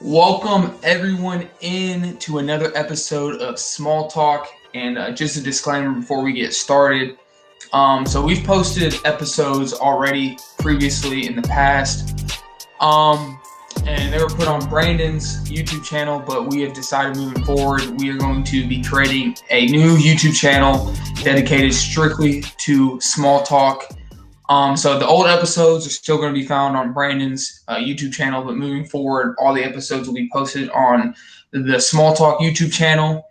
Welcome everyone in to another episode of Small Talk. And just a disclaimer before we get started. So we've posted episodes already previously in the past. And they were put on Brandon's YouTube channel, but we have decided moving forward, we are going to be creating a new YouTube channel dedicated strictly to Small Talk. So the old episodes are still going to be found on Brandon's YouTube channel, but moving forward, all the episodes will be posted on the Small Talk YouTube channel.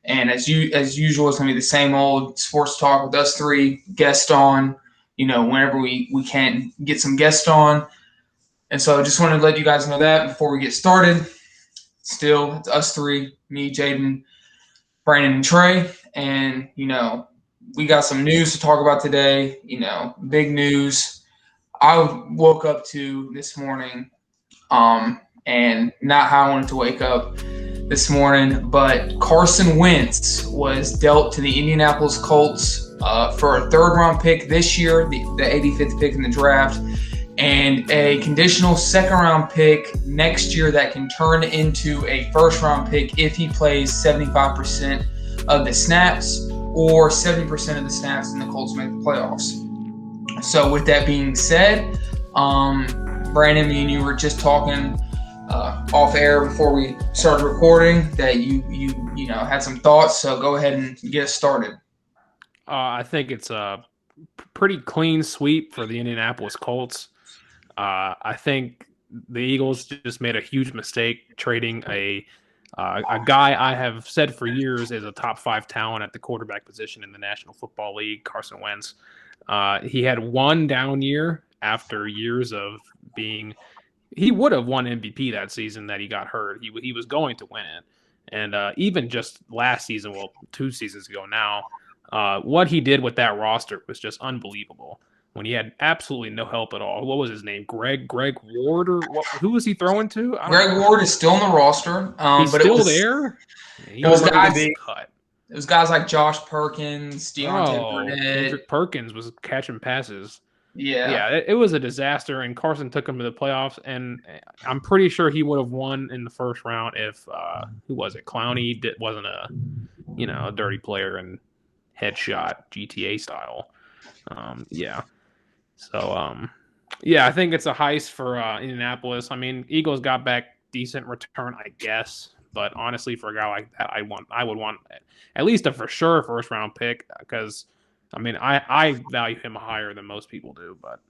And as usual, it's going to be the same old sports talk with us three, guest on, whenever we can get some guests on. And so I just wanted to let you guys know that before we get started. Still, it's us three, me, Jaden, Brandon, and Trey. And, we got some news to talk about today, big news. I woke up to this morning, and not how I wanted to wake up this morning, but Carson Wentz was dealt to the Indianapolis Colts for a third-round pick this year, the 85th pick in the draft, and a conditional second-round pick next year that can turn into a first-round pick if he plays 75% of the snaps or 70% of the snaps and the Colts make the playoffs. So with that being said, Brandon, me and you were just talking off air before we started recording that you had some thoughts. So go ahead and get us started. I think it's a pretty clean sweep for the Indianapolis Colts. I think the Eagles just made a huge mistake trading a guy I have said for years is a top 5 talent at the quarterback position in the National Football League, Carson Wentz. He had one down year after years of being – he would have won MVP that season that he got hurt. He was going to win it. And even just last season, well, 2 seasons ago now, what he did with that roster was just unbelievable. When he had absolutely no help at all. What was his name? Greg Ward, or who was he throwing to? Greg Ward is still in the roster. He's but still there? It was guys like Josh Perkins, Deontay Burnett. Kendrick Perkins was catching passes. Yeah, it was a disaster, and Carson took him to the playoffs, and I'm pretty sure he would have won in the first round if who was it? Clowney wasn't a dirty player and headshot GTA style. I think it's a heist for Indianapolis. I mean, Eagles got back decent return, I guess. But honestly, for a guy like that, I would want at least a for sure first round pick because, I mean, I value him higher than most people do. But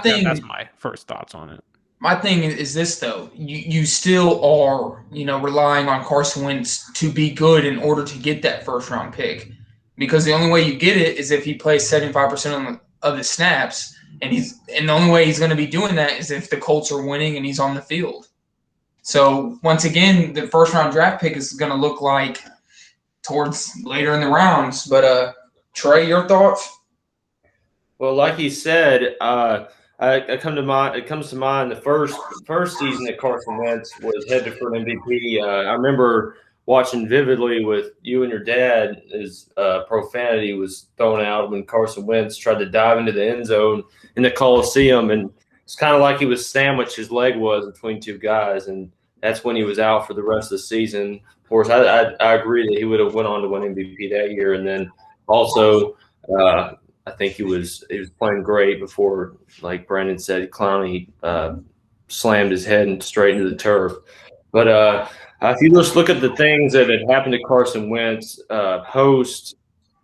that's my first thoughts on it. My thing is this, though. You still are, relying on Carson Wentz to be good in order to get that first round pick. Because the only way you get it is if he plays 75% of the snaps, and the only way he's going to be doing that is if the Colts are winning and he's on the field. So once again, the first round draft pick is going to look like towards later in the rounds. But Trey, your thoughts? Well, like you said, it comes to mind the first season that Carson Wentz was headed for an MVP. I remember watching vividly with you and your dad as profanity was thrown out when Carson Wentz tried to dive into the end zone in the Coliseum, and it's kind of like he was sandwiched. His leg was between two guys, and that's when he was out for the rest of the season. Of course, I agree that he would have went on to win MVP that year, and then also I think he was playing great before, like Brandon said, Clowney slammed his head and straight into the turf. But if you just look at the things that had happened to Carson Wentz post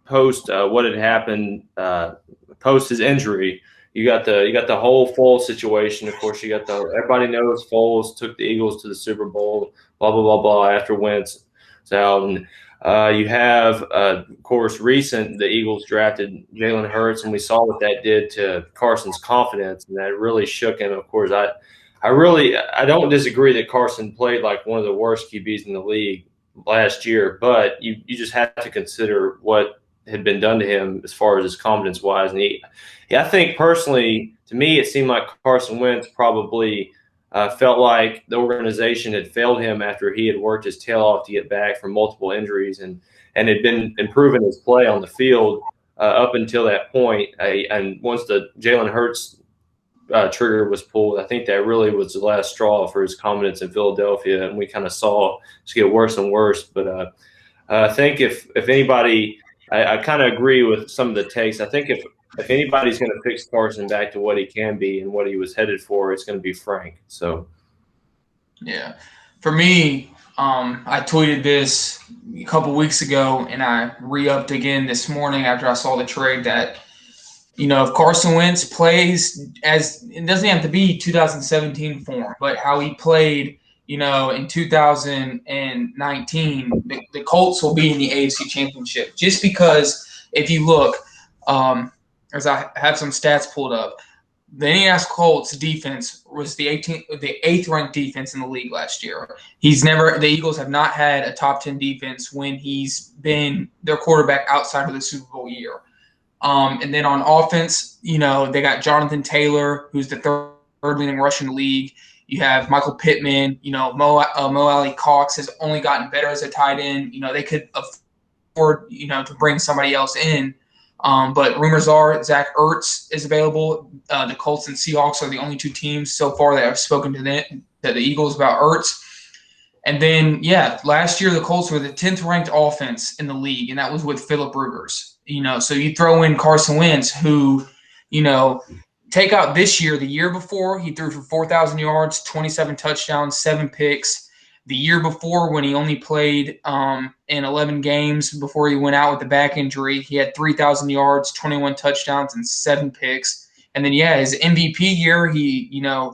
what had happened post his injury, you got the whole Foles situation. Of course, everybody knows Foles took the Eagles to the Super Bowl. Blah blah blah blah. After Wentz was out, and you have of course the Eagles drafted Jalen Hurts, and we saw what that did to Carson's confidence, and that really shook him. Of course, I don't disagree that Carson played like one of the worst QBs in the league last year, but you just have to consider what had been done to him as far as his confidence wise. And I think personally, to me, it seemed like Carson Wentz probably felt like the organization had failed him after he had worked his tail off to get back from multiple injuries and had been improving his play on the field up until that point. And once the Jalen Hurts trigger was pulled. I think that really was the last straw for his confidence in Philadelphia, and we kind of saw it get worse and worse. But I think if anybody, I kind of agree with some of the takes. I think if anybody's going to fix Carson back to what he can be and what he was headed for, it's going to be Frank. So, yeah, for me, I tweeted this a couple weeks ago, and I re-upped again this morning after I saw the trade that, if Carson Wentz plays as it doesn't have to be 2017 form, but how he played, in 2019, the Colts will be in the AFC Championship. Just because if you look, as I have some stats pulled up, the Indianapolis Colts defense was the 8th ranked defense in the league last year. The Eagles have not had a top 10 defense when he's been their quarterback outside of the Super Bowl year. And then on offense, they got Jonathan Taylor, who's the third leading rusher in the league. You have Michael Pittman. Mo Alley Cox has only gotten better as a tight end. They could afford, to bring somebody else in. But rumors are Zach Ertz is available. The Colts and Seahawks are the only two teams so far that have spoken to the Eagles about Ertz. And then, last year the Colts were the 10th ranked offense in the league, and that was with Phillip Rivers. So you throw in Carson Wentz, who, take out this year. The year before, he threw for 4,000 yards, 27 touchdowns, 7 picks. The year before, when he only played in 11 games before he went out with the back injury, he had 3,000 yards, 21 touchdowns, and 7 picks. And then, his MVP year, he,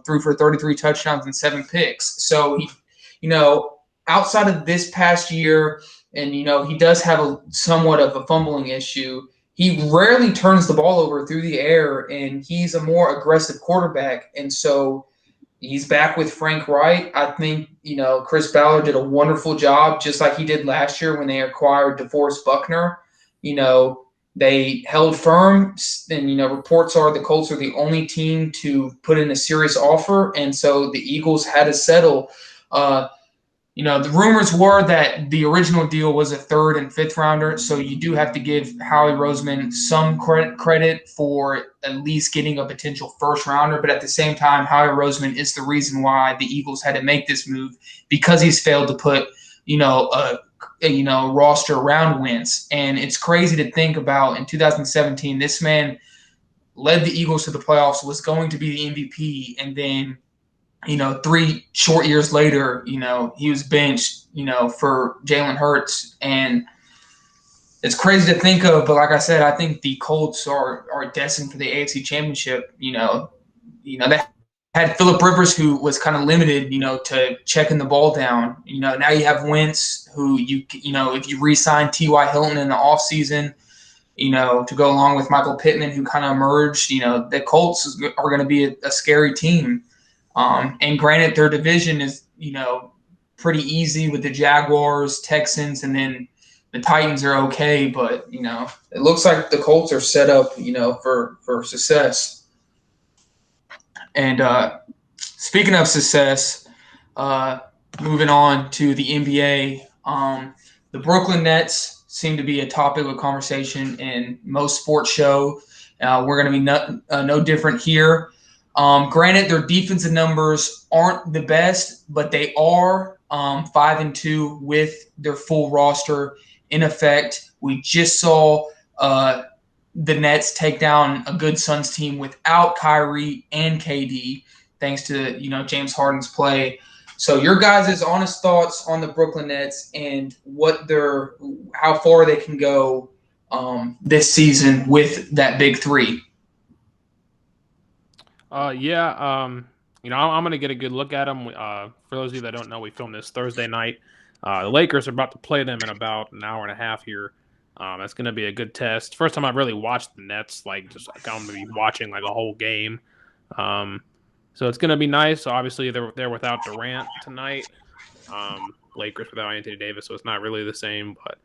threw for 33 touchdowns and 7 picks. So, outside of this past year, and, he does have somewhat of a fumbling issue, he rarely turns the ball over through the air, and he's a more aggressive quarterback. And so he's back with Frank Wright. I think, Chris Ballard did a wonderful job, just like he did last year when they acquired DeForest Buckner. They held firm, and, reports are the Colts are the only team to put in a serious offer, and so the Eagles had to settle. The rumors were that the original deal was a 3rd and 5th rounder, so you do have to give Howie Roseman some credit for at least getting a potential 1st rounder. But at the same time, Howie Roseman is the reason why the Eagles had to make this move, because he's failed to put a roster around Wentz. And it's crazy to think about in 2017, this man led the Eagles to the playoffs, was going to be the MVP, and then 3 short years later, he was benched, for Jalen Hurts. And it's crazy to think of, but like I said, I think the Colts are destined for the AFC Championship. They had Phillip Rivers, who was kind of limited, to checking the ball down. Now you have Wentz, who if you re-sign T.Y. Hilton in the offseason, to go along with Michael Pittman, who kind of emerged, the Colts are going to be a scary team. And granted, their division is, pretty easy with the Jaguars, Texans, and then the Titans are okay. But, it looks like the Colts are set up, for success. And speaking of success, moving on to the NBA, the Brooklyn Nets seem to be a topic of conversation in most sports show. We're going to be no different here. Granted, their defensive numbers aren't the best, but they are 5-2 with their full roster in effect. We just saw the Nets take down a good Suns team without Kyrie and KD, thanks to James Harden's play. So your guys' honest thoughts on the Brooklyn Nets and how far they can go this season with that big three. I'm going to get a good look at them. For those of you that don't know, we filmed this Thursday night. The Lakers are about to play them in about an hour and a half here. That's going to be a good test. First time I've really watched the Nets, I'm going to be watching a whole game. So it's going to be nice. Obviously, they're without Durant tonight. Lakers without Anthony Davis, so it's not really the same. But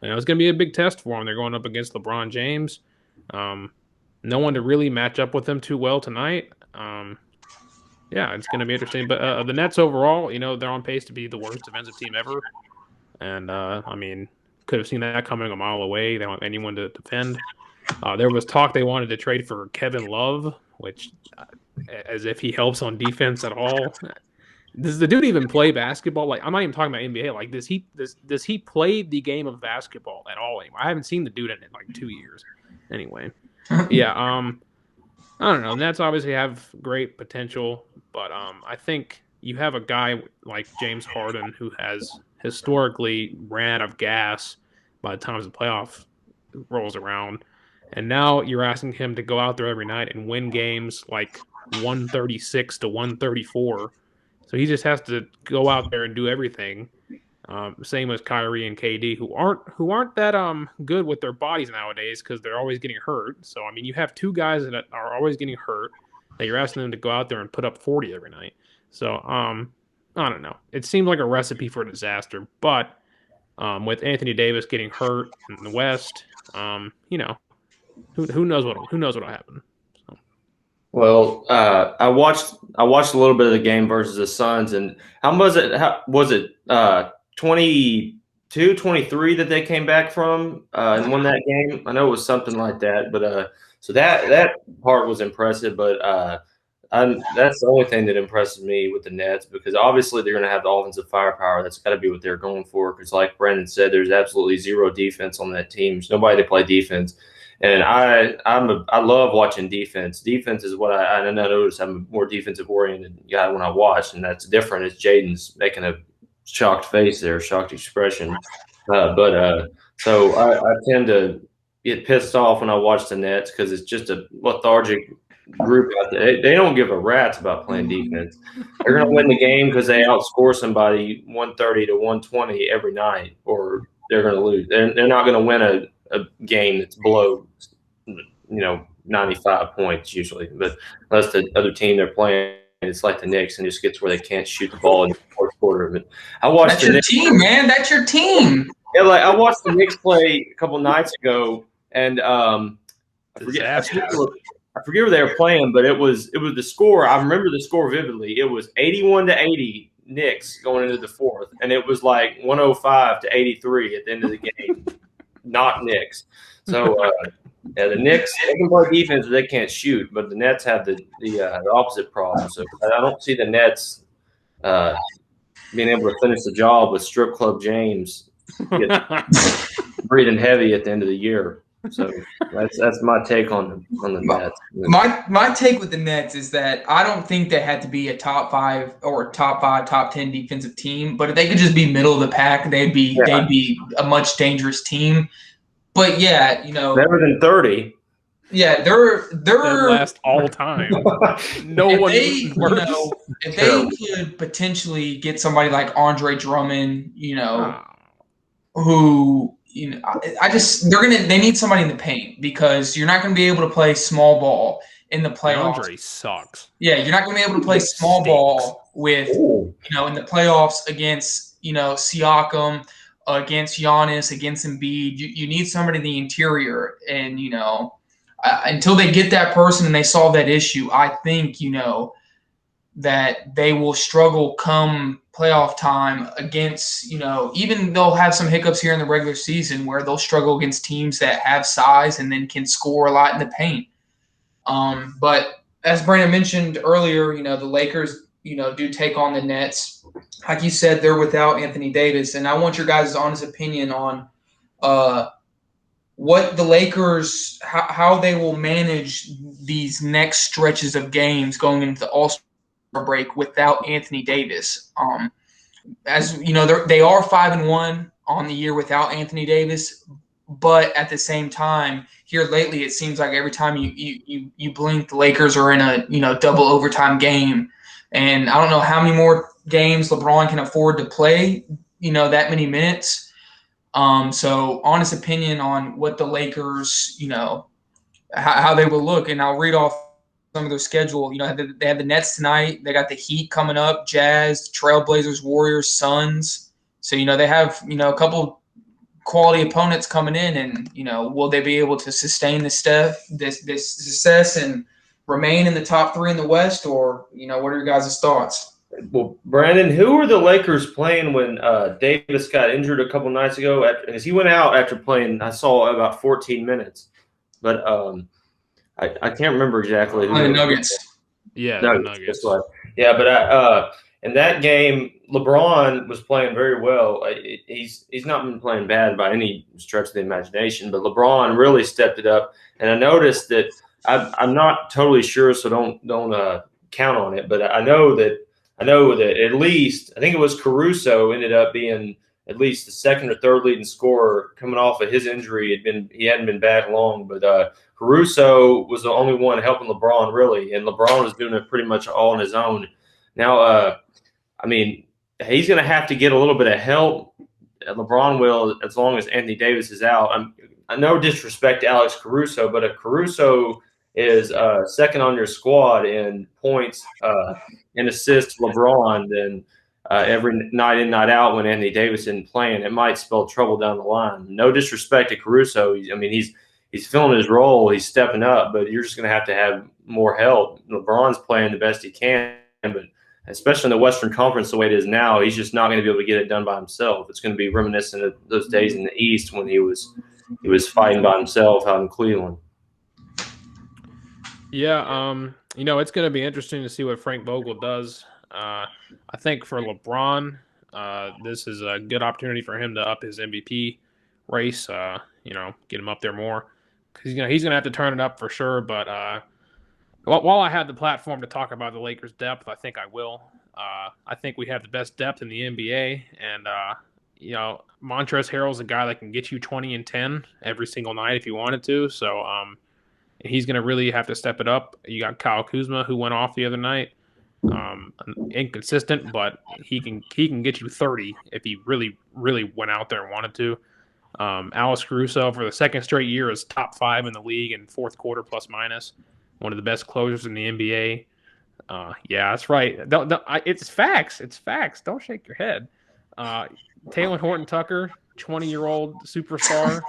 it's going to be a big test for them. They're going up against LeBron James. No one to really match up with them too well tonight. It's going to be interesting. But the Nets overall, they're on pace to be the worst defensive team ever. And, could have seen that coming a mile away. They don't have anyone to defend. There was talk they wanted to trade for Kevin Love, which, as if he helps on defense at all. Does the dude even play basketball? Like, I'm not even talking about NBA. Like, does he play the game of basketball at all anymore? I haven't seen the dude in like 2 years. Anyway, yeah. I don't know. Nets obviously have great potential, but I think you have a guy like James Harden who has historically ran out of gas by the time the playoff rolls around, and now you're asking him to go out there every night and win games like 136 to 134. So he just has to go out there and do everything. Same as Kyrie and KD, who aren't that good with their bodies nowadays because they're always getting hurt. So I mean, you have two guys that are always getting hurt that you're asking them to go out there and put up 40 every night. So I don't know. It seems like a recipe for disaster. But with Anthony Davis getting hurt in the West, you know, who knows what'll happen. So. Well, I watched a little bit of the game versus the Suns, and how was it 22, 23 that they came back from and won that game? I know it was something like that, but so that part was impressive. But that's the only thing that impresses me with the Nets, because obviously they're going to have the offensive firepower. That's got to be what they're going for. Because like Brandon said, there's absolutely zero defense on that team. There's nobody to play defense. And I love watching defense. Defense is what I notice. I'm a more defensive oriented guy when I watch, and that's different. As Jaden's making a shocked face there, shocked expression. So I tend to get pissed off when I watch the Nets because it's just a lethargic group out there. They don't give a rat's about playing defense. They're going to win the game because they outscore somebody 130 to 120 every night, or they're going to lose. They're not going to win a game that's below, 95 points usually. But unless the other team they're playing, it's like the Knicks, and just gets where they can't shoot the ball in the fourth quarter. But I watched That's your team, man. That's your team. Yeah, like I watched the Knicks play a couple nights ago, and I forget where they were playing, but it was the score. I remember the score vividly. It was 81-80 Knicks going into the fourth, and it was like 105-83 at the end of the game. Not Knicks. So yeah, the Knicks, they can play defense, but they can't shoot. But the Nets have the opposite problem. So I don't see the Nets being able to finish the job with Strip Club James breathing heavy at the end of the year. So that's my take on the Nets. My take with the Nets is that I don't think they had to be a top 5 or top 10 defensive team, but if they could just be middle of the pack, they'd be a much dangerous team. But yeah, better than 30. Yeah, they're last all time. No one worse. If they could potentially get somebody like Andre Drummond, who. They need somebody in the paint, because you're not going to be able to play small ball in the playoffs. Andre sucks. Yeah, you're not going to be able to play small ball with, in the playoffs against, Siakam, against Giannis, against Embiid. You need somebody in the interior, and, until they get that person and they solve that issue, I think, that they will struggle come playoff time against, even they'll have some hiccups here in the regular season where they'll struggle against teams that have size and then can score a lot in the paint. But as Brandon mentioned earlier, the Lakers, do take on the Nets. Like you said, they're without Anthony Davis. And I want your guys' honest opinion on what the Lakers, how they will manage these next stretches of games going into the All-Star break without Anthony Davis. As you know, they are 5-1 on the year without Anthony Davis, but at the same time, here lately, it seems like every time you blink, the Lakers are in a double overtime game, and I don't know how many more games LeBron can afford to play, that many minutes. So honest opinion on what the Lakers, how they will look, and I'll read off some of their schedule. They have the Nets tonight. They got the Heat coming up, Jazz, Trailblazers, Warriors, Suns. So, they have, a couple quality opponents coming in, and, will they be able to sustain this success and remain in the top 3 in the West, or, what are your guys' thoughts? Well, Brandon, who were the Lakers playing when Davis got injured a couple nights ago? Because he went out after playing, I saw, about 14 minutes. but I can't remember exactly who. The Nuggets. Yeah, No, the Nuggets. that's right. Yeah, but in that game, LeBron was playing very well. He's not been playing bad by any stretch of the imagination, but LeBron really stepped it up. And I noticed that I'm not totally sure, so don't count on it. But I know that at least I think it was Caruso ended up being at least the second or third leading scorer coming off of his injury. He hadn't been back long, but Caruso was the only one helping LeBron really, and LeBron was doing it pretty much all on his own. Now, I mean, he's going to have to get a little bit of help. LeBron will, as long as Anthony Davis is out. I no disrespect to Alex Caruso, but if Caruso is second on your squad in points and assists to LeBron, then every night in, night out when Anthony Davis isn't playing, it might spell trouble down the line. No disrespect to Caruso. I mean, he's filling his role. He's stepping up, but you're just going to have more help. LeBron's playing the best he can, but especially in the Western Conference the way it is now, he's just not going to be able to get it done by himself. It's going to be reminiscent of those days in the East when he was fighting by himself out in Cleveland. Yeah, it's going to be interesting to see what Frank Vogel does. I think for LeBron, this is a good opportunity for him to up his MVP race. Get him up there more because he's gonna have to turn it up for sure. But while I have the platform to talk about the Lakers' depth, I think I will. I think we have the best depth in the NBA, and Montrezl Harrell's a guy that can get you 20 and 10 every single night if you wanted to. So he's gonna really have to step it up. You got Kyle Kuzma who went off the other night. Inconsistent, but he can get you 30 if he really, really went out there and wanted to. Alex Caruso for the second straight year is top 5 in the league in fourth quarter plus minus. One of the best closers in the NBA. Yeah, that's right. It's facts. It's facts. Don't shake your head. Taylor Horton Tucker, 20-year-old superstar.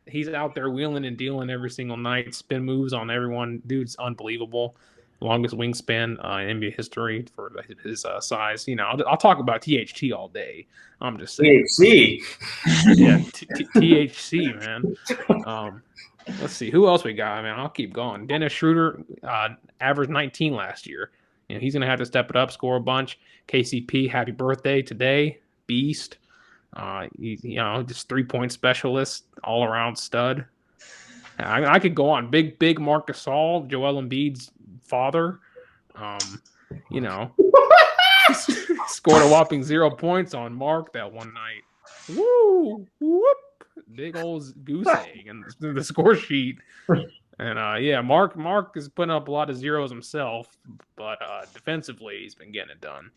He's out there wheeling and dealing every single night. Spin moves on everyone. Dude's unbelievable. Longest wingspan in NBA history for his size. I'll talk about THT all day. I'm just saying. THC. Yeah, THC, man. Let's see. Who else we got, man? I'll keep going. Dennis Schroeder averaged 19 last year. He's going to have to step it up, score a bunch. KCP, happy birthday today. Beast. Just 3-point specialist, all-around stud. I could go on. Big Marc Gasol, Joel Embiid's father, scored a whopping 0 points on Mark that one night. Woo! Whoop! Big old goose egg in the score sheet. And Mark is putting up a lot of zeros himself, but defensively he's been getting it done.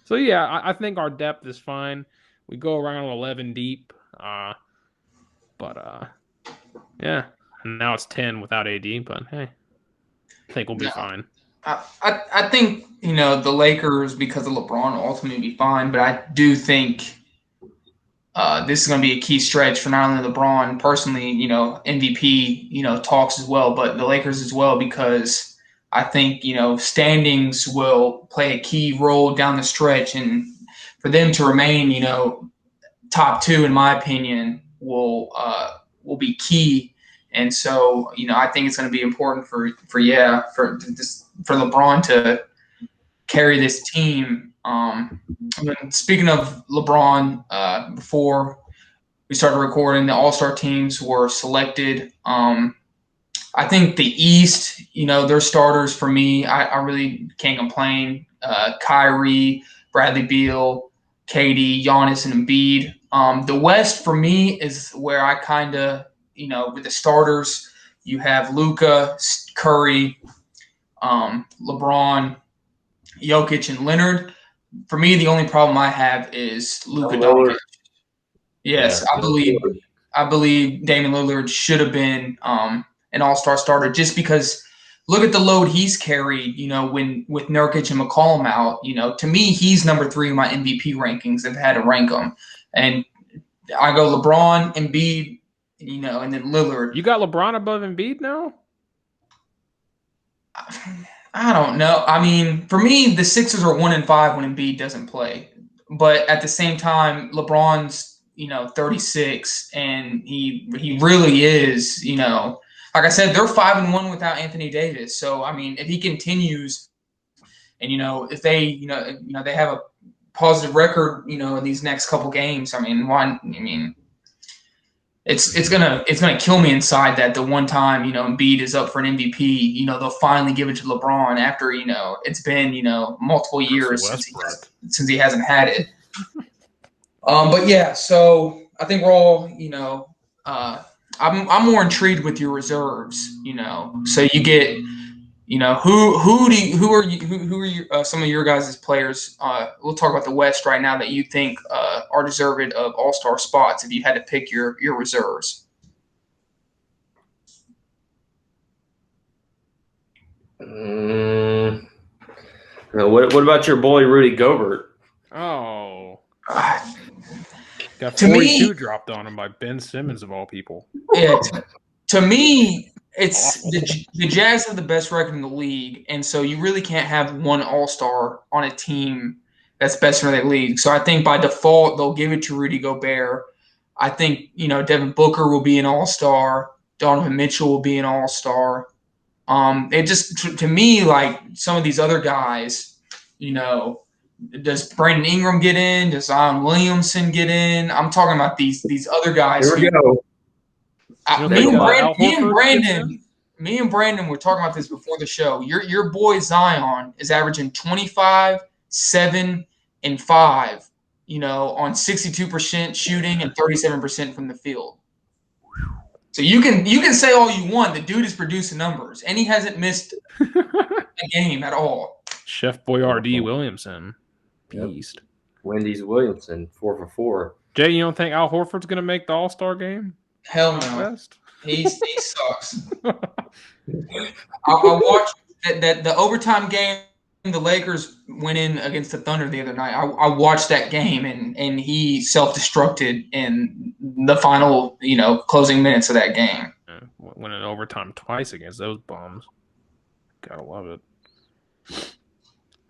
So yeah, I think our depth is fine. We go around 11 deep, but yeah. And now it's 10 without AD, but hey. I think we'll be fine. I think, the Lakers, because of LeBron, will ultimately be fine. But I do think this is going to be a key stretch for not only LeBron personally, MVP, talks as well, but the Lakers as well, because I think, standings will play a key role down the stretch. And for them to remain, top 2, in my opinion, will be key. And so, I think it's going to be important for LeBron to carry this team. Speaking of LeBron, before we started recording, the All-Star teams were selected. I think the East, their starters for me, I really can't complain. Kyrie, Bradley Beal, KD, Giannis, and Embiid. The West for me is where I kind of, with the starters, you have Luka, Curry, LeBron, Jokic, and Leonard. For me, the only problem I have is Luka Doncic. Yes, yeah, I believe Damian Lillard should have been an all-star starter just because look at the load he's carried, with Nurkic and McCollum out. To me, he's number 3 in my MVP rankings if I had to rank them. And I go LeBron, Embiid, and then Lillard. You got LeBron above Embiid now? I don't know. I mean, for me, the Sixers are 1-5 when Embiid doesn't play. But at the same time, LeBron's, 36, and he really is, like I said, they're 5-1 without Anthony Davis. So I mean, if he continues, and if they they have a positive record, in these next couple games, I mean, it's gonna kill me inside that the one time Embiid is up for an MVP, they'll finally give it to LeBron after it's been multiple years since he hasn't had it. But yeah, so I think we're all I'm more intrigued with your reserves, so you get who are some of your guys' players? We'll talk about the West right now that you think are deserving of All-Star spots if you had to pick your reserves. What about your boy Rudy Gobert? Oh, got 42 dropped on him by Ben Simmons of all people. Yeah, to me. It's the Jags have the best record in the league, and so you really can't have one All-Star on a team that's best in the league. So I think by default they'll give it to Rudy Gobert. I think Devin Booker will be an All-Star. Donovan Mitchell will be an All-Star. It just to me like some of these other guys, does Brandon Ingram get in? Does Zion Williamson get in? I'm talking about these other guys. Here we go. Me and Brandon were talking about this before the show. Your boy Zion is averaging 25, 7, and 5, on 62% shooting and 37% from the field. So you can say all you want. The dude is producing numbers, and he hasn't missed a game at all. Chef Boyardee Williamson, beast. Yep. Wendy's Williamson, 4 for 4. Jay, you don't think Al Horford's going to make the All-Star game? Hell no. He sucks. I watched that the overtime game. The Lakers went in against the Thunder the other night. I watched that game, and he self-destructed in the final, closing minutes of that game. Yeah, went in overtime twice against those bums. Gotta love it.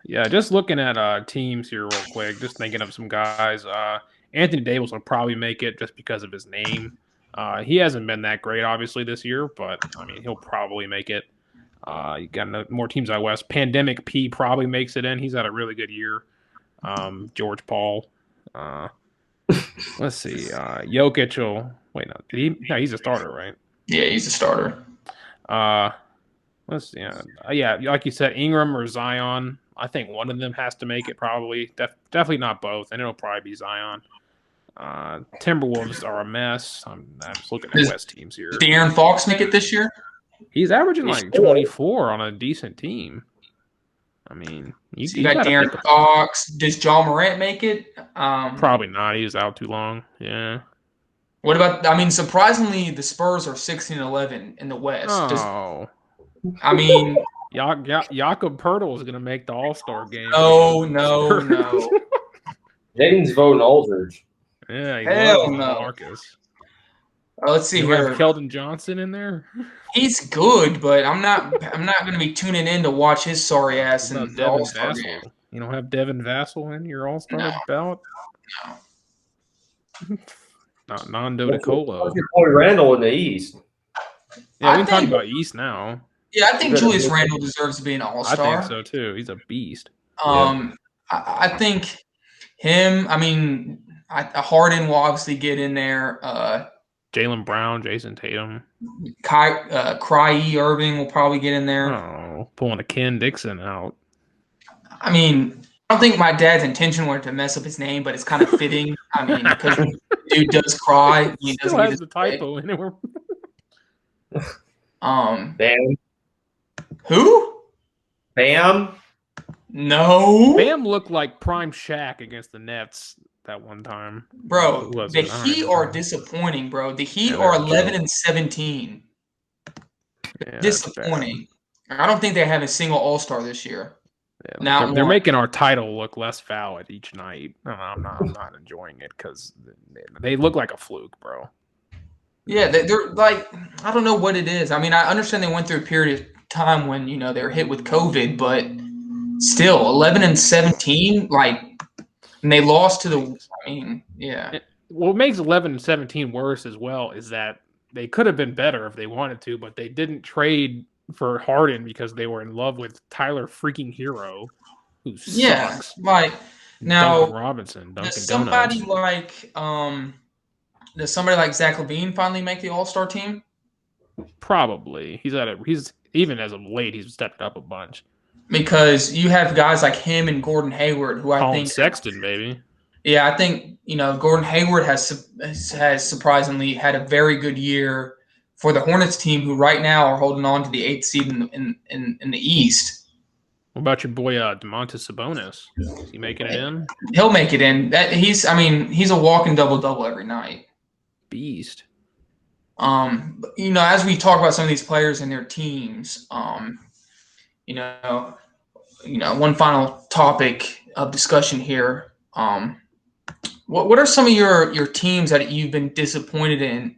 Yeah, just looking at teams here real quick, just thinking of some guys. Anthony Davis will probably make it just because of his name. He hasn't been that great, obviously, this year, but, I mean, he'll probably make it. You got more teams out west. Pandemic P probably makes it in. He's had a really good year. George Paul. Let's see. Jokic will – wait, no. No, he's a starter, right? Yeah, he's a starter. Let's see. Yeah, like you said, Ingram or Zion. I think one of them has to make it probably. Definitely not both, and it'll probably be Zion. Timberwolves are a mess. I'm just looking at West teams here. Did De'Aaron Fox make it this year? He's averaging like 24 on a decent team. I mean, you got De'Aaron Fox. Does Ja Morant make it? Probably not. He was out too long. Yeah. What about? I mean, surprisingly, the Spurs are 16-11 in the West. Oh. Jakob Poeltl is going to make the All-Star game. Oh no. Jaden's voting Aldridge. Yeah, hell no. Marcus. Let's see here. Have Keldon Johnson in there. He's good, but I'm not going to be tuning in to watch his sorry ass in the All-Star game. You don't have Devin Vassell in your All-Star ballot? No. Not Nando DeColo. What's your boy Randall in the East? Yeah, we're talking about East now. Yeah, I think Julius Randle deserves to be an All-Star. I think so too. He's a beast. I think him. I mean, Harden will obviously get in there. Jaylen Brown, Jason Tatum. Kyrie Irving will probably get in there. Oh, pulling a Ken Dixon out. I mean, I don't think my dad's intention was to mess up his name, but it's kind of fitting. I mean, because the dude does cry. He still has the typo in it. Bam. Who? Bam. No. Bam looked like prime Shaq against the Nets that one time. Bro, the Heat are disappointing, bro. The Heat are 11-17. Yeah, disappointing. I don't think they have a single All-Star this year. Yeah, they're making our title look less valid each night. I'm not enjoying it because they look like a fluke, bro. Yeah, they're like, I don't know what it is. I mean, I understand they went through a period of time when, they were hit with COVID, but still, 11-17, like, and they lost to the, yeah. what makes 11-17 worse as well is that they could have been better if they wanted to, but they didn't trade for Harden because they were in love with Tyler freaking Hero, who sucks. Like now, Duncan Robinson, Dunkin' Donuts. Does somebody like Zach LaVine finally make the All-Star team? Probably. He's even as of late, he's stepped up a bunch. Because you have guys like him and Gordon Hayward, who I think Sexton, baby. Yeah, I think Gordon Hayward has surprisingly had a very good year for the Hornets team, who right now are holding on to the 8th seed in the East. What about your boy Domantas Sabonis? Is he making it in? He'll make it in. He's a walking double-double every night. Beast. As we talk about some of these players and their teams, one final topic of discussion here. What are some of your teams that you've been disappointed in,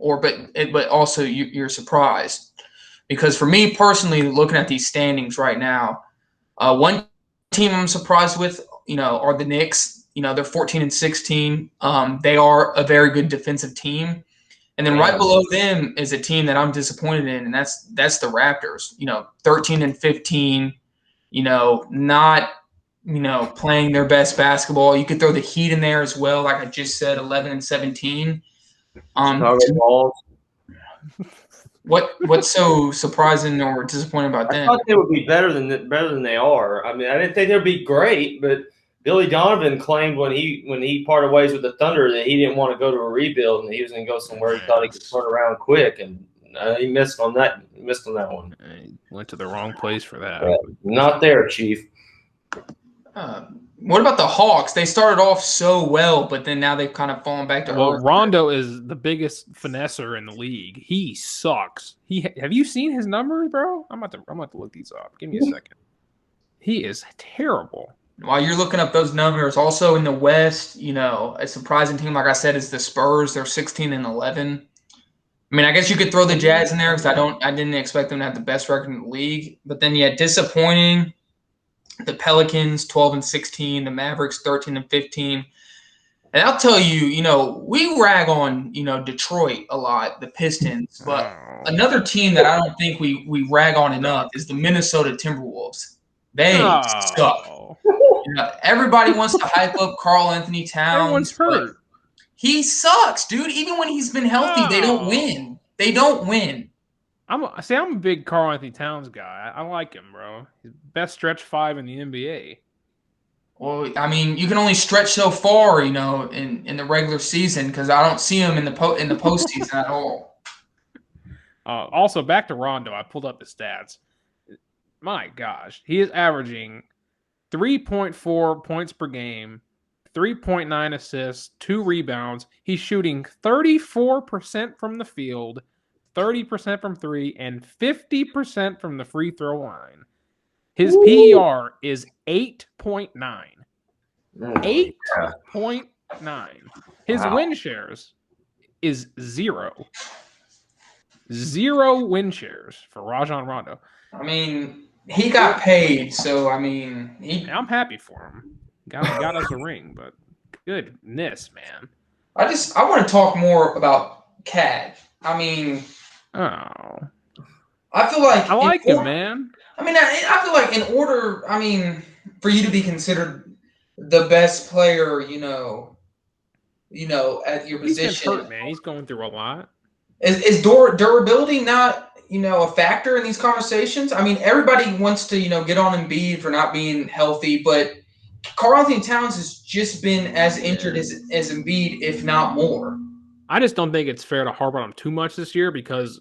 but also you're surprised? Because for me personally, looking at these standings right now, one team I'm surprised with, are the Knicks. They're 14-16. They are a very good defensive team. And then right below them is a team that I'm disappointed in, and that's the Raptors. 13-15. Not playing their best basketball. You could throw the Heat in there as well, like I just said, 11-17. What's so surprising or disappointing about them? I thought they would be better than they are. I mean, I didn't think they'd be great, but Billy Donovan claimed when he parted ways with the Thunder that he didn't want to go to a rebuild and he was going to go somewhere he thought he could turn around quick, and he missed on that. He missed on that one. He went to the wrong place for that. Not there, Chief. What about the Hawks? They started off so well, but then now they've kind of fallen back to earth. Well, Rondo is the biggest finesser in the league. He sucks. Have you seen his numbers, bro? I'm about to look these up. Give me a second. He is terrible. While you're looking up those numbers, also in the West, a surprising team, like I said, is the Spurs. They're 16-11. I mean, I guess you could throw the Jazz in there because I didn't expect them to have the best record in the league. But then, disappointing. The Pelicans 12-16, the Mavericks 13-15. And I'll tell you, we rag on, Detroit a lot, the Pistons, but another team that I don't think we rag on enough is the Minnesota Timberwolves. They suck. Everybody wants to hype up Karl Anthony Towns. Everyone's hurt. He sucks, dude. Even when he's been healthy, they don't win. They don't win. I'm a big Karl Anthony Towns guy. I like him, bro. He's best stretch 5 in the NBA. Well, I mean, you can only stretch so far, in the regular season because I don't see him in the postseason at all. Also, back to Rondo. I pulled up the stats. My gosh, he is averaging 3.4 points per game, 3.9 assists, 2 rebounds. He's shooting 34% from the field, 30% from 3, and 50% from the free throw line. His PER is 8.9. 8.9. His win shares is 0. 0 win shares for Rajon Rondo. I mean, he got paid, so I mean, I'm happy for him. Got us a ring, but goodness, man. I want to talk more about Cat. I mean, I feel like I like him, man. I mean, I feel like in order, for you to be considered the best player, at your position. He's been hurt, man. He's going through a lot. Is durability not, a factor in these conversations? I mean, everybody wants to, get on Embiid for not being healthy, but Karl Anthony Towns has just been as injured as Embiid, if not more. I just don't think it's fair to harp on him too much this year because,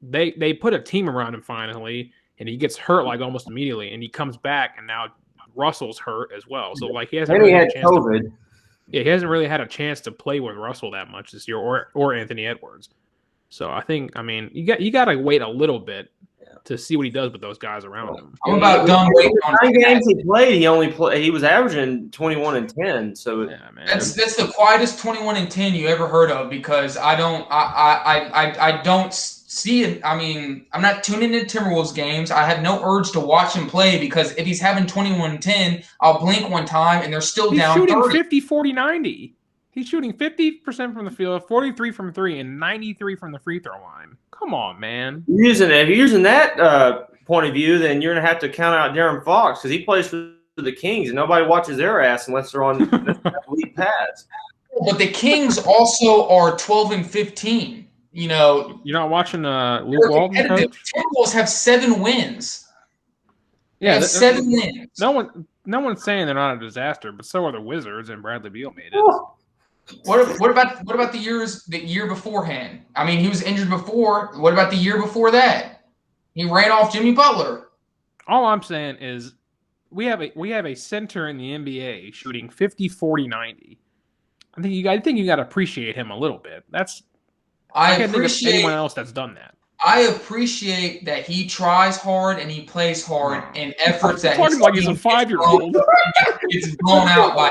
they put a team around him finally, and he gets hurt, almost immediately, and he comes back, and now Russell's hurt as well. So, he hasn't really had a chance COVID. He hasn't really had a chance to play with Russell that much this year or Anthony Edwards. So I think, you got to wait a little bit to see what he does with those guys around him. I'm about done waiting on 9 games he played. He was averaging 21 and 10. So yeah, man. That's the quietest 21 and 10 you ever heard of because I don't see it. I mean, I'm not tuning into Timberwolves games. I have no urge to watch him play because if he's having 21 and 10, I'll blink one time and they're still down 30. He's shooting 50, 40, 90. He's shooting 50% from the field, 43 from 3, and 93 from the free throw line. Come on, man. If you're using that point of view, then you're going to have to count out Darren Fox because he plays for the Kings, and nobody watches their ass unless they're on league pads. But the Kings also are 12-15. You know, you're not watching Luke Walton, coach? Timberwolves have 7 wins. Yeah, have 7 wins. No one's saying they're not a disaster, but so are the Wizards, and Bradley Beal made it. What about the year beforehand? I mean, he was injured before. What about the year before that? He ran off Jimmy Butler. All I'm saying is we have a center in the NBA shooting 50, 40, 90. I think you got to appreciate him a little bit. I can't think of anyone else that's done that. I appreciate that he tries hard and he plays hard and efforts that talking like he's a 5-year-old. It's blown out by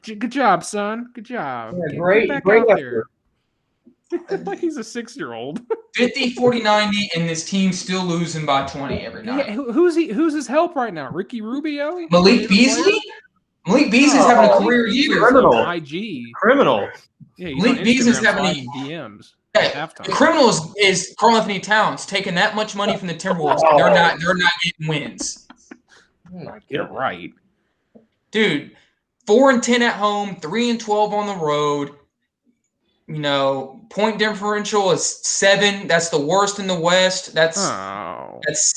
30. Good job, son. Good job. Yeah, great out there. Like he's a 6-year-old. 50, 40, 90, and this team's still losing by 20 every night. Yeah, who's his help right now? Ricky Rubio? Malik Beasley? Malik Beasley's having a career year. Criminal. Yeah, Malik Beasley's having DMs. Yeah, the criminal is Karl Anthony Towns taking that much money from the Timberwolves. And they're not getting wins. You're right, dude. 4-10 at home, 3-12 on the road. You know, point differential is 7. That's the worst in the West. That's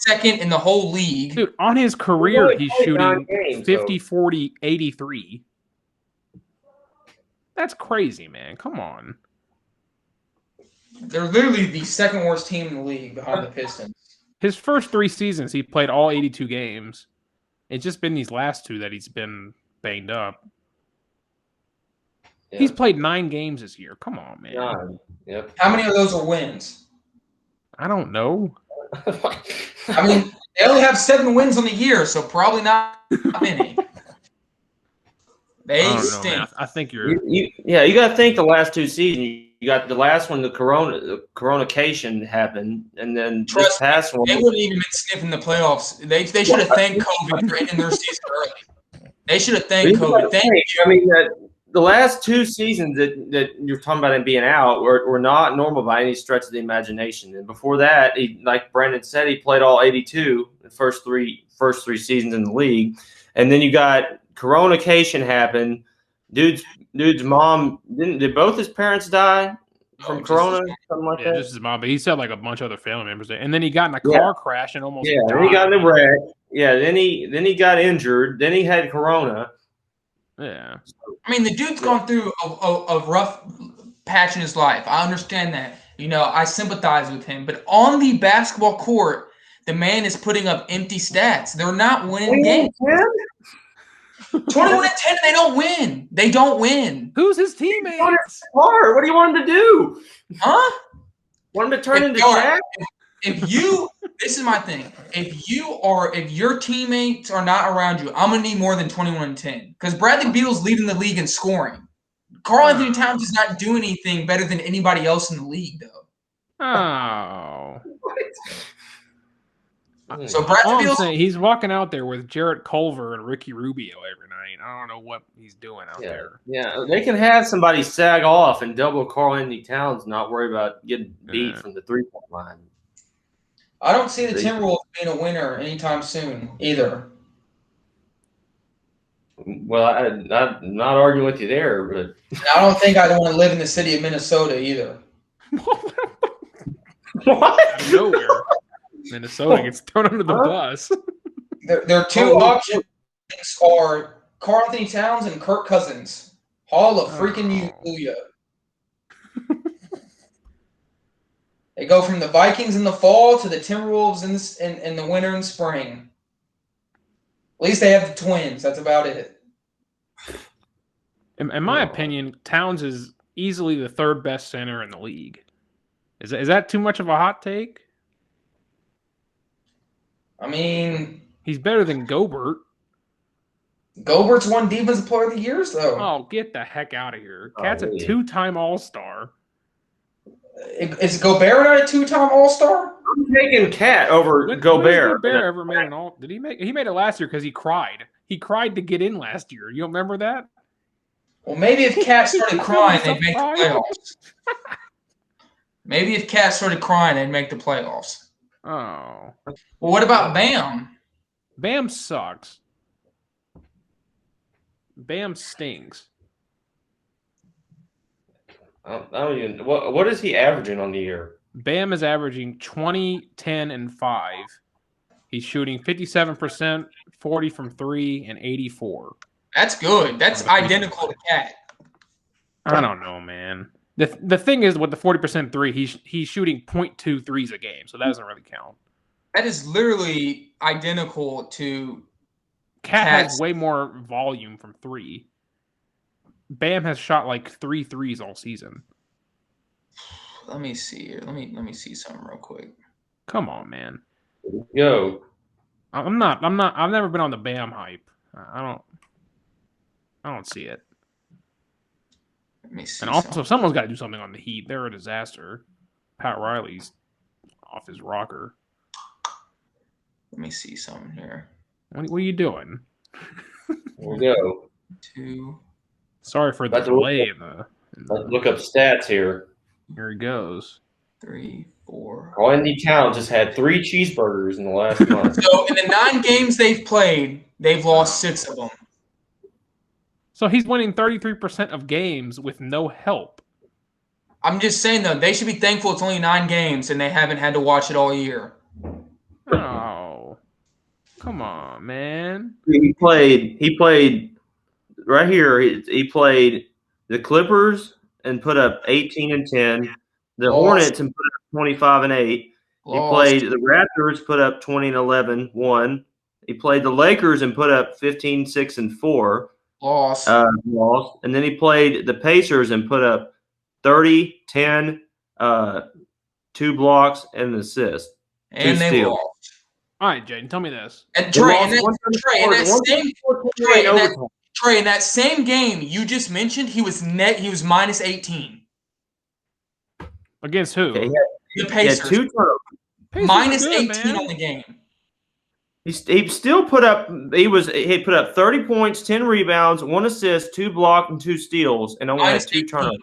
second in the whole league. Dude, on his career, he's shooting 50, 40, 83. That's crazy, man. Come on. They're literally the second worst team in the league behind the Pistons. His first 3 seasons, he played all 82 games. It's just been these last 2 that he's been banged up. Yeah. He's played 9 games this year. Come on, man. 9. Yep. How many of those are wins? I don't know. I mean, they only have 7 wins on the year, so probably not many. They stink. I think you're. You got to think the last 2 seasons. You got the last one, the Corona-cation happened, and then this past one. They wouldn't even been sniffing the playoffs. They should have thanked COVID for ending their season early. They should have thanked COVID. Thank you. I mean, the last 2 seasons that you're talking about him being out were not normal by any stretch of the imagination. And before that, like Brandon said, he played all 82 the first three seasons in the league, and then you got Corona-cation happen. Dude's mom did both his parents die from Corona? Something like that? Just his mom, but he said like a bunch of other family members there. And then he got in a car crash and almost died. Then he got in a wreck. Yeah, then he got injured. Then he had Corona. Yeah. I mean, the dude's gone through a rough patch in his life. I understand that. You know, I sympathize with him. But on the basketball court, the man is putting up empty stats. They're not winning games. 21-10, they don't win. They don't win. Who's his teammates? What do you want him to do? Huh? Want him to turn into Shaq? This is my thing. If your teammates are not around you, I'm gonna need more than 21-10 because Bradley Beal's leading the league in scoring. Karl Anthony Towns does not do anything better than anybody else in the league, though. Oh. So Bradley Beal, he's walking out there with Jarrett Culver and Ricky Rubio every night. I don't know what he's doing out there. Yeah, they can have somebody sag off and double Karl Anthony Towns, not worry about getting beat from the 3-point line. I don't see the Timberwolves being a winner anytime soon either. Well, I'm not arguing with you there, but I don't think I want to live in the city of Minnesota either. What? Out of nowhere. Minnesota gets thrown under the bus. Their 2 options are Karl Anthony Towns and Kirk Cousins. Hall of freaking Hallelujah. They go from the Vikings in the fall to the Timberwolves in the winter and spring. At least they have the Twins. That's about it. In my opinion, Towns is easily the 3rd best center in the league. Is that too much of a hot take? I mean, he's better than Gobert. Gobert's won Defensive Player of the Year, though. Oh, get the heck out of here! Cat's a 2-time All-Star. Is Gobert not a 2-time All-Star? I'm taking Cat over Gobert. When Gobert ever made an All? Did he make? He made it last year because he cried. He cried to get in last year. You remember that? Well, maybe if Cat started crying, they'd make the playoffs. Maybe if Cat started crying, they'd make the playoffs. Oh. Well, what about Bam? Bam sucks. Bam stinks. I don't even. What is he averaging on the year? Bam is averaging 20, 10, and 5. He's shooting 57%, 40 from 3, and 84. That's good. That's identical to Cat. I don't know, man. The thing is, with the 40% 3, he's shooting 0.2 threes a game, so that doesn't really count. That is literally identical to Cat has way more volume from 3. Bam has shot like 3 threes all season. Let me see here. Let me see something real quick. Come on, man. Yo, I'm not. I've never been on the Bam hype. I don't see it. Let me see. And also, someone's got to do something on the Heat. They're a disaster. Pat Riley's off his rocker. Let me see something here. What are you doing? here we go. 2. Sorry for the delay. Look up stats here. Here he goes. 3, 4. Andy Towns just had 3 cheeseburgers in the last month. So in the 9 games they've played, they've lost 6 of them. So he's winning 33% of games with no help. I'm just saying, though, they should be thankful it's only 9 games and they haven't had to watch it all year. Oh, come on, man. He played right here. He played the Clippers and put up 18 and 10. The Hornets and put up 25 and 8. He played the Raptors, put up 20 and 11, won. He played the Lakers and put up 15, 6 and 4. Lost. And then he played the Pacers and put up 30, 10, 2 blocks, and an assist. And they steals. lost. All right, Jaden, tell me this. And Trey, in that same game you just mentioned, he was minus 18. Against who? Okay, the Pacers. He had 2 turnovers. Minus 18 on the game. He still put up. He put up 30 points, 10 rebounds, 1 assist, 2 blocks, and 2 steals, and only had 2 turnovers.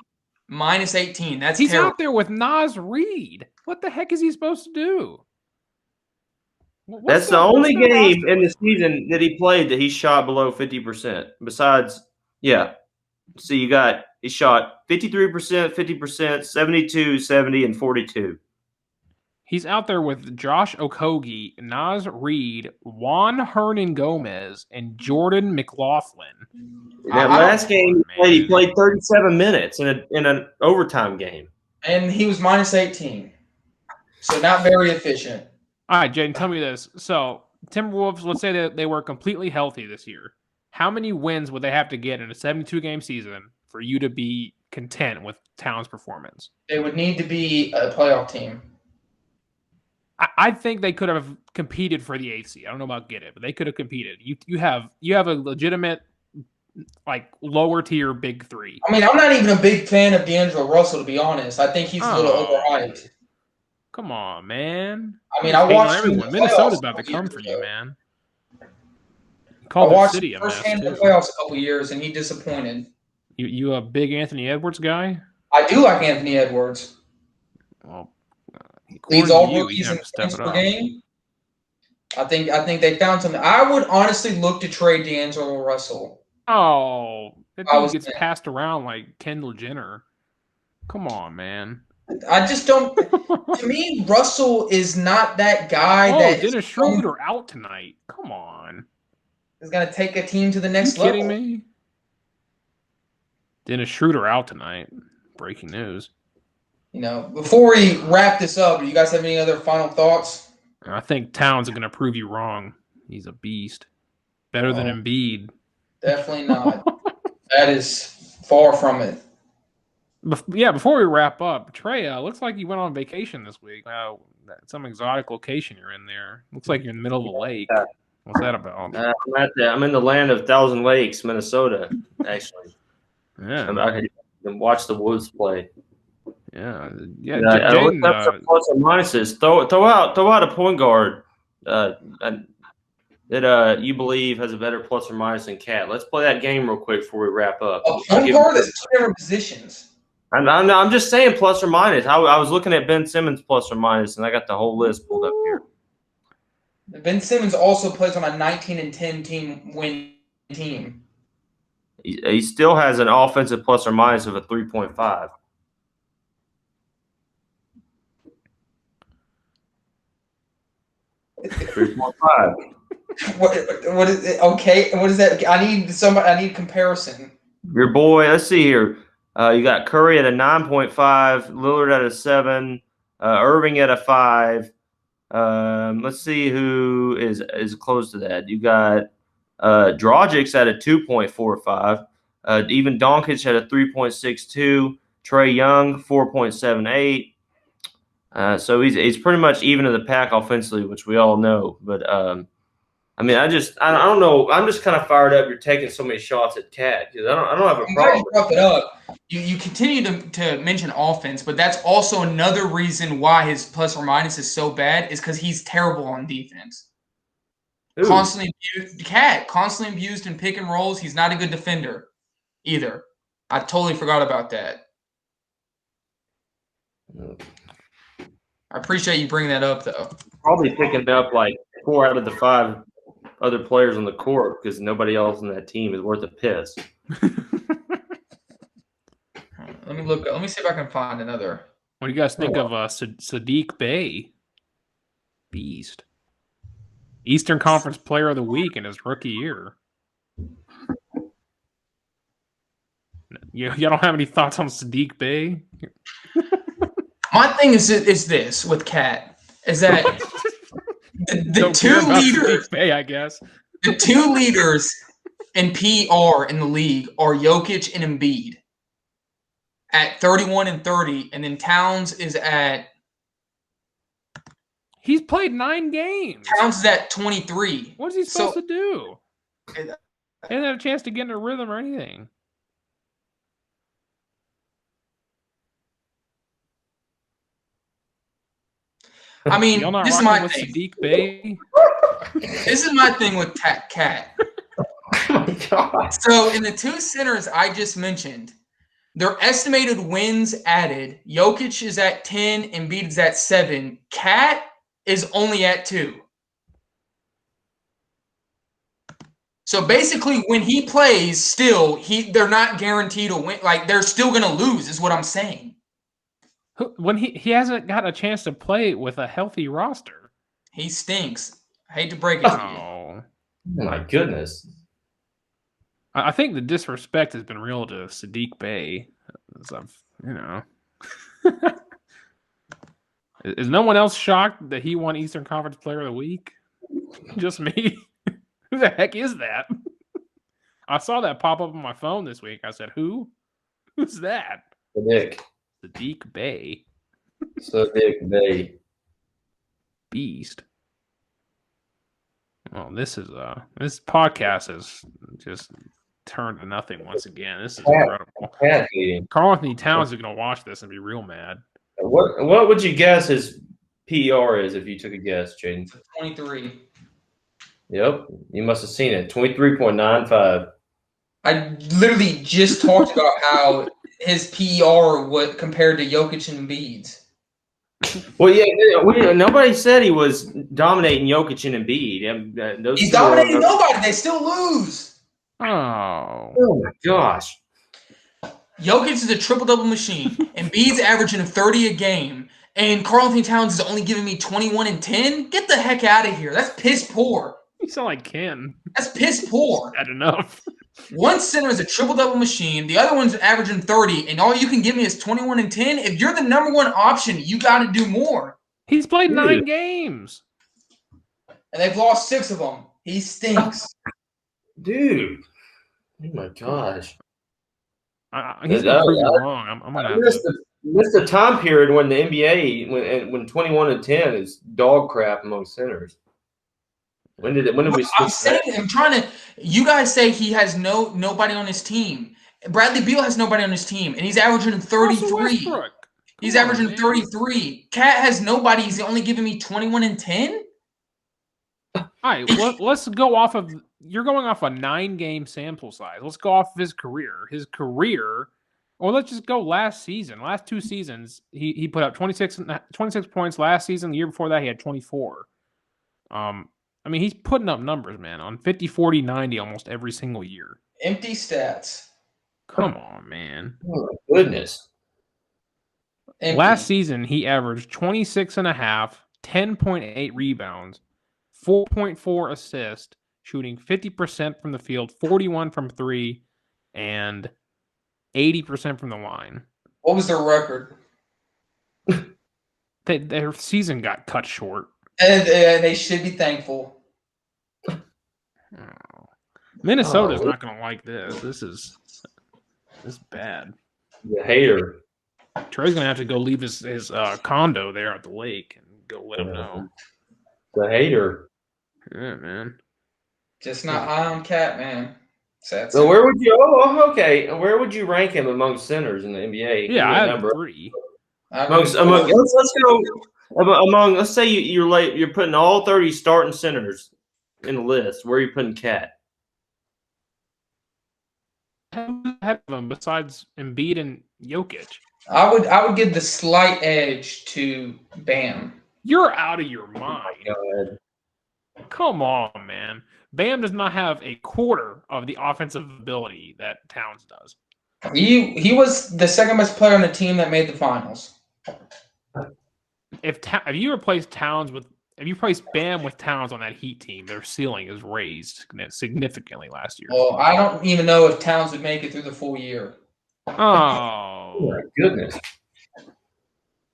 Minus 18. He's terrible. out there with Nas Reed. What the heck is he supposed to do? That's the only game in the season that he played that he shot below 50%. Besides, see, he shot 53%, 50%, 72, 70, and 42. He's out there with Josh Okogie, Nas Reed, Juan Hernan Gomez, and Jordan McLaughlin. In that last game he played 37 minutes in an overtime game. And he was minus 18. So not very efficient. All right, Jaden, tell me this. So Timberwolves, let's say that they were completely healthy this year. How many wins would they have to get in a 72-game season for you to be content with Towns' performance? They would need to be a playoff team. I think they could have competed for the 8th seed. I don't know about get it, but they could have competed. You have a legitimate, like, lower tier big 3. I mean, I'm not even a big fan of D'Angelo Russell, to be honest. I think he's a little overhyped. Come on, man. I mean, I watched everyone. Minnesota's about to come for you, man. I watched firsthand the playoffs a couple years, and he disappointed. You a big Anthony Edwards guy? I do like Anthony Edwards. Well, leads all rookies in points per game. I think they found something. I would honestly look to trade D'Angelo Russell. Oh, that dude gets passed around like Kendall Jenner. Come on, man. I just don't. To me, Russell is not that guy. Dennis Schroeder out tonight. Come on. Is going to take a team to the next level. Kidding me? Dennis Schroeder out tonight. Breaking news. Before we wrap this up, do you guys have any other final thoughts? I think Towns is going to prove you wrong. He's a beast. Better than Embiid. Definitely not. That is far from it. Before we wrap up, Trey, looks like you went on vacation this week. Some exotic location you're in there. Looks like you're in the middle of a lake. What's that about? I'm in the land of Thousand Lakes, Minnesota, actually. Yeah. I can watch the Woods play. Yeah. I looked up some plus and minuses. Throw out a point guard. that you believe has a better plus or minus than Cat? Let's play that game real quick before we wrap up. Home card is 2 different positions. I'm just saying plus or minus. I was looking at Ben Simmons plus or minus, and I got the whole list pulled up here. Ben Simmons also plays on a 19-10 team. He still has an offensive plus or minus of a 3.5. What is it? Okay, what is that? I need comparison. Your boy, let's see here. You got Curry at a 9.5, Lillard at a 7, Irving at a 5. Let's see who is close to that. You got Dragic's at a 2.45. Even Doncic at a 3.62. Trae Young 4.78. So he's pretty much even in the pack offensively, which we all know. But I mean, I don't know. I'm just kind of fired up. You're taking so many shots at Cat because I don't have a problem. You brought it up. You continue to mention offense, but that's also another reason why his plus or minus is so bad is because he's terrible on defense. Ooh. Constantly abused in pick and rolls. He's not a good defender either. I totally forgot about that. I appreciate you bringing that up, though. Probably picking up like 4 out of the 5 other players on the court because nobody else on that team is worth a piss. Let me look. Let me see if I can find another. What do you guys think of Sadiq Bey? Beast. Eastern Conference Player of the Week in his rookie year. You don't have any thoughts on Sadiq Bey? My thing is this with Cat is that the two leaders, Bey, I guess. The two leaders in PR in the league are Jokic and Embiid at 31 and 30, and then Towns is at. He's played 9 games. Towns is at 23. What is he supposed to do? He hasn't had a chance to get in a rhythm or anything. I mean, this is my thing. Sadiq Bey? This is my thing with Cat. Oh my God. So in the 2 centers I just mentioned, their estimated wins added, Jokic is at 10, Embiid is at 7. Cat is only at 2. So basically, when he plays, still they're not guaranteed to win. Like they're still going to lose, is what I'm saying. When he hasn't got a chance to play with a healthy roster, he stinks. I hate to break it to you. Oh my goodness! I think the disrespect has been real to Sadiq Bey. Is no one else shocked that he won Eastern Conference Player of the Week? Just me. Who the heck is that? I saw that pop up on my phone this week. I said, "Who? Who's that?" Sadiq Bey. Sadiq Bey. Beast. Well, this podcast has just turned to nothing once again. This is incredible. Carl Anthony Towns is going to watch this and be real mad. What would you guess his PER is if you took a guess, Jaden? 23. Yep, you must have seen it. 23.95. I literally just talked about how his PER would compared to Jokic and Embiid's. Well, yeah, nobody said he was dominating Jokic and Embiid. He's dominating nobody. They still lose. Oh my gosh. Jokic is a triple-double machine. Embiid's averaging 30 a game. And Karl Anthony Towns is only giving me 21 and 10? Get the heck out of here. That's piss poor. You sound like Ken. That's piss poor. That's enough. One center is a triple-double machine. The other one's averaging 30, and all you can give me is 21 and 10. If you're the number one option, you got to do more. He's played 9 games. And they've lost 6 of them. He stinks. Dude. Oh, my gosh. He's going to prove you wrong. I'm gonna missed the time period when the NBA, when 21 and 10 is dog crap among centers. When did we switch? I'm trying to. You guys say he has nobody on his team. Bradley Beal has nobody on his team, and he's averaging 33. He's averaging 33. Cat has nobody. He's only giving me 21 and 10. All right, let's go off of – you're going off a 9-game sample size. Let's go off of his career. Or let's just go last season. Last 2 seasons, he put up 26 points last season. The year before that, he had 24. I mean, he's putting up numbers, man, on 50, 40, 90 almost every single year. Empty stats. Come on, man. Oh, my goodness. Empty. Last season, he averaged 26.5, 10.8 rebounds, 4.4 assists, shooting 50% from the field, 41 from 3, and 80% from the line. What was their record? Their season got cut short. And they should be thankful. Minnesota's not going to like this. This is bad. The hater. Trey's going to have to go leave his condo there at the lake and go let him know. The hater. Yeah, man. Just not high on Cat, man. Sad. So where would you? Oh, okay. Where would you rank him among centers in the NBA? Yeah, I have 3. Let's go among. Let's say you're putting all 30 starting centers in the list. Where are you putting Cat? Ahead of him besides Embiid and Jokic. I would give the slight edge to Bam. You're out of your mind. Oh my God. Come on, man. Bam does not have a quarter of the offensive ability that Towns does. He was the second best player on the team that made the finals. If you replace Bam with Towns on that Heat team, their ceiling is raised significantly last year. Well, I don't even know if Towns would make it through the full year. Oh my goodness.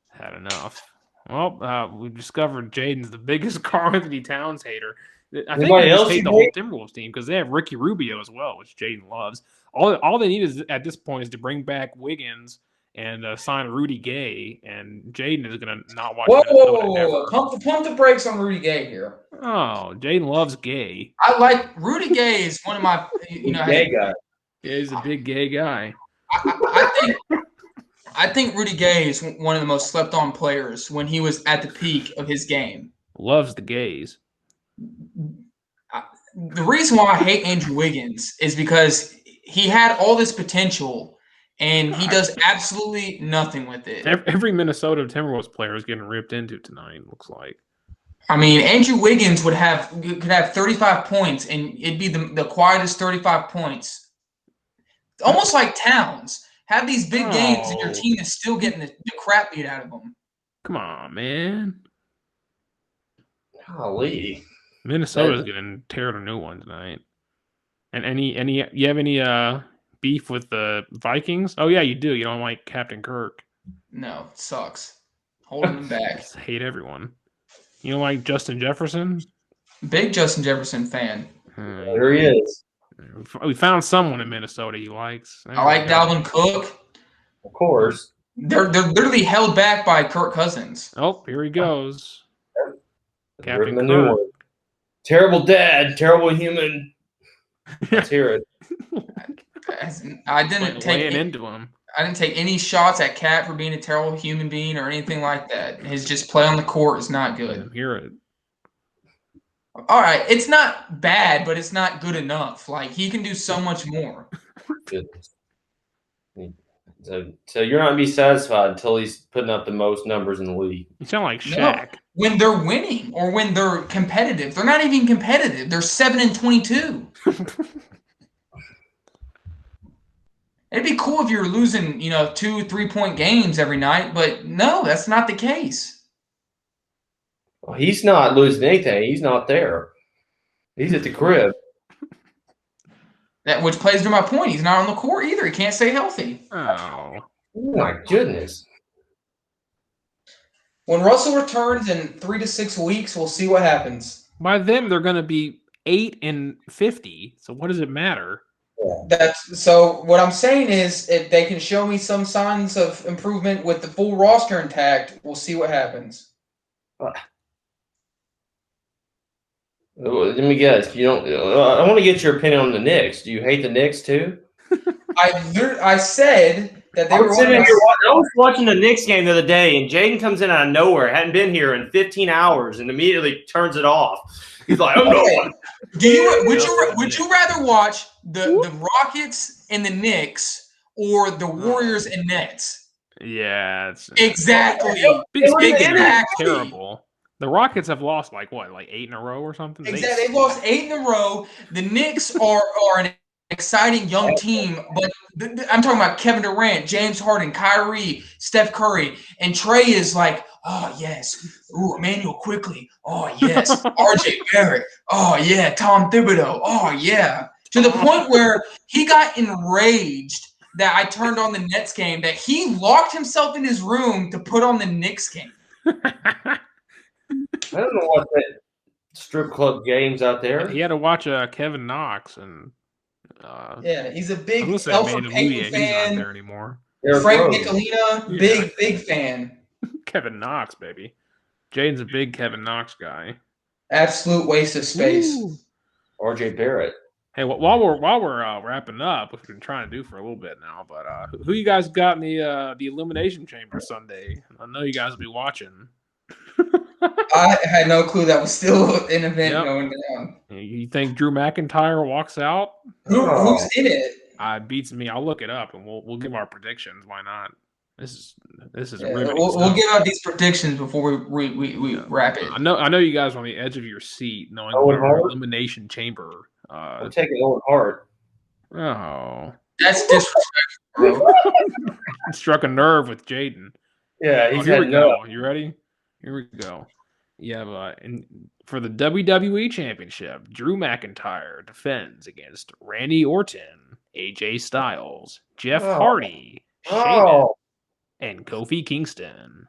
Had enough. Well, we've discovered Jaden's the biggest Karl Anthony Towns hater. I think they just hate the whole Timberwolves team because they have Ricky Rubio as well, which Jaden loves. All they need is at this point is to bring back Wiggins and sign Rudy Gay, and Jaden is going to not watch Whoa. Pump the brakes on Rudy Gay here. Oh, Jaden loves Gay. I like Rudy Gay is one of my gay guy. Yeah, he's a big gay guy. I think Rudy Gay is one of the most slept-on players when he was at the peak of his game. Loves the gays. The reason why I hate Andrew Wiggins is because he had all this potential, and he does absolutely nothing with it. Every Minnesota Timberwolves player is getting ripped into tonight, looks like. I mean, Andrew Wiggins could have 35 points, and it'd be the quietest 35 points. Almost like Towns. Have these big games, and your team is still getting the crap beat out of them. Come on, man. Golly. Minnesota's going to tear a new one tonight. And you have any beef with the Vikings? Oh, yeah, you do. You don't like Captain Kirk. No, it sucks. Holding them back. Just hate everyone. You don't like Justin Jefferson? Big Justin Jefferson fan. There he is. We found someone in Minnesota he likes. I like Dalvin Cook. Of course. They're literally held back by Kirk Cousins. Oh, here he goes. Captain Kirk. New one. Terrible dad, terrible human. Let's hear it. I didn't take any shots at Cat for being a terrible human being or anything like that. His just play on the court is not good. Hear it. All right, it's not bad, but it's not good enough. Like, he can do so much more. So you're not going to be satisfied until he's putting up the most numbers in the league. You sound like Shaq. No, when they're winning or when they're competitive. They're not even competitive. They're 7-22. It'd be cool if you were losing, 2-3-point games every night, but no, that's not the case. Well, he's not losing anything. He's not there. He's at the crib. Which plays to my point. He's not on the court either. He can't stay healthy. Oh my goodness. When Russell returns in 3 to 6 weeks, we'll see what happens. By then, they're going to be 8-50. So what does it matter? So what I'm saying is, if they can show me some signs of improvement with the full roster intact, we'll see what happens. Let me guess. You don't. I want to get your opinion on the Knicks. Do you hate the Knicks too? I said that they were I was watching the Knicks game the other day, and Jaden comes in out of nowhere, hadn't been here in 15 hours, and immediately turns it off. He's like, "I'm going." Would you rather watch the Rockets and the Knicks or the Warriors and Nets? Yeah, exactly. Terrible. The Rockets have lost like 8 in a row or something. Exactly, they've lost 8 in a row. The Knicks are an exciting young team, but I'm talking about Kevin Durant, James Harden, Kyrie, Steph Curry, and Trey is like, oh yes, ooh, Emmanuel Quickly, oh yes, RJ Barrett, oh yeah, Tom Thibodeau, oh yeah, to the point where he got enraged that I turned on the Nets game, that he locked himself in his room to put on the Knicks game. I don't know what that strip club games out there. He had to watch Kevin Knox and. Yeah, he's a big Alfred Penguin fan. He's not there anymore. Frank Nicolina, big fan. Kevin Knox, baby. Jaden's a big Kevin Knox guy. Absolute waste of space. Ooh. RJ Barrett. Hey, while we're wrapping up, which we've been trying to do for a little bit now, but who you guys got in the Elimination Chamber Sunday? I know you guys will be watching. I had no clue that was still an event going down. You think Drew McIntyre walks out? Who's in it? Beats me. I'll look it up and we'll give our predictions. Why not? This is riveting. We'll give out these predictions before we wrap it. I know you guys are on the edge of your seat, knowing what our Elimination Chamber. I'm taking Owen Hart. Oh, that's disrespectful, bro. Struck a nerve with Jaden. Yeah, here we go. You ready? Here we go. You have for the WWE Championship, Drew McIntyre defends against Randy Orton, AJ Styles, Jeff Hardy, Sheamus, and Kofi Kingston.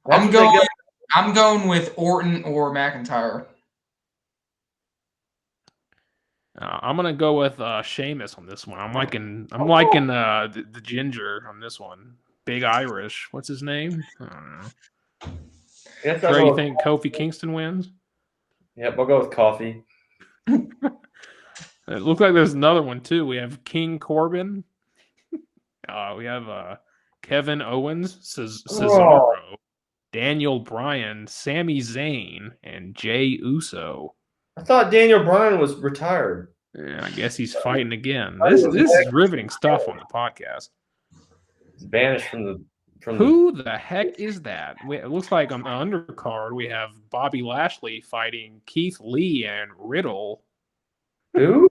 I'm going with Orton or McIntyre. I'm gonna go with Sheamus on this one. I'm liking the ginger on this one. Big Irish. What's his name? I don't know. Trey, you think Kofi Kingston wins? Yep, I'll go with Coffee. It looks like there's another one too. We have King Corbin. We have Kevin Owens, Cesaro, Daniel Bryan, Sami Zayn, and Jey Uso. I thought Daniel Bryan was retired. Yeah, I guess he's fighting again. This is riveting stuff on the podcast. He's banished from Who the heck is that? It looks like on the undercard we have Bobby Lashley fighting Keith Lee and Riddle. Who?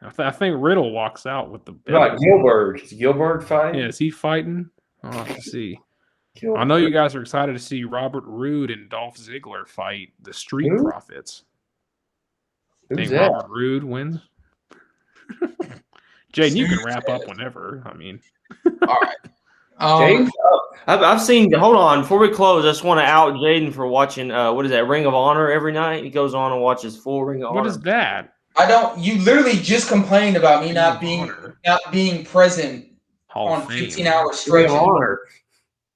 I think Riddle walks out with the belt. Right, Gilbert. Is Gilbert fighting? Yeah, is he fighting? I'll have to see. I know you guys are excited to see Robert Roode and Dolph Ziggler fight the Street Profits. Think Robert Roode wins? Jaden, you can wrap up whenever. I mean, all right. I've seen. Hold on, before we close, I just want to out Jaden for watching. What is that? Ring of Honor every night. He goes on and watches full Ring of Honor. What is that? I don't. You literally just complained about me not being present on 15-hour stretch. Ring of Honor.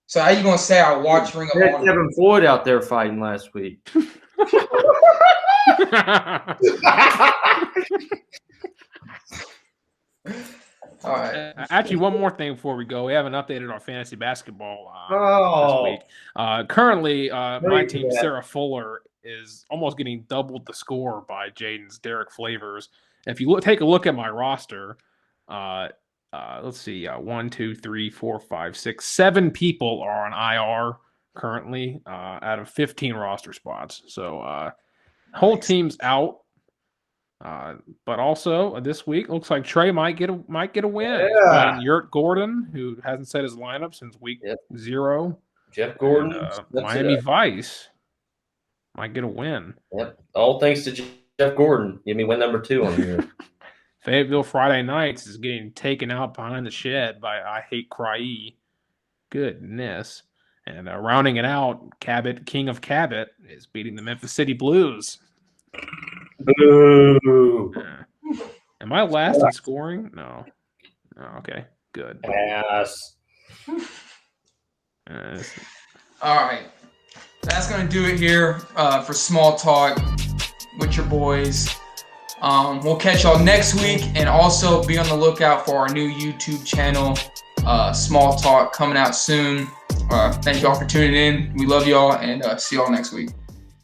So how you gonna say I watch Ring of Honor? Kevin Floyd out there fighting last week. All right. Actually, one more thing before we go. We haven't updated our fantasy basketball this week. Currently, my team, Sarah Fuller, is almost getting doubled the score by Jaden's Derek Flavors. If you take a look at my roster, let's see, 1, 2, 3, 4, 5, 6, 7 people are on IR currently out of 15 roster spots. So whole team's out. But also this week looks like Trey might get a win. Yeah. Yurt Gordon, who hasn't set his lineup since week 0. Jeff Gordon, Miami Vice might get a win. Yep, all thanks to Jeff Gordon. Give me win number 2 on here. Fayetteville Friday Nights is getting taken out behind the shed by I Hate Cry. Goodness. And rounding it out, Cabot, King of Cabot, is beating the Memphis City Blues. Boo. Am I last in scoring? No. Oh, okay, good. Yes. All right. That's going to do it here for Small Talk with your boys. We'll catch y'all next week, and also be on the lookout for our new YouTube channel, Small Talk, coming out soon. Thank y'all for tuning in. We love y'all, and see y'all next week.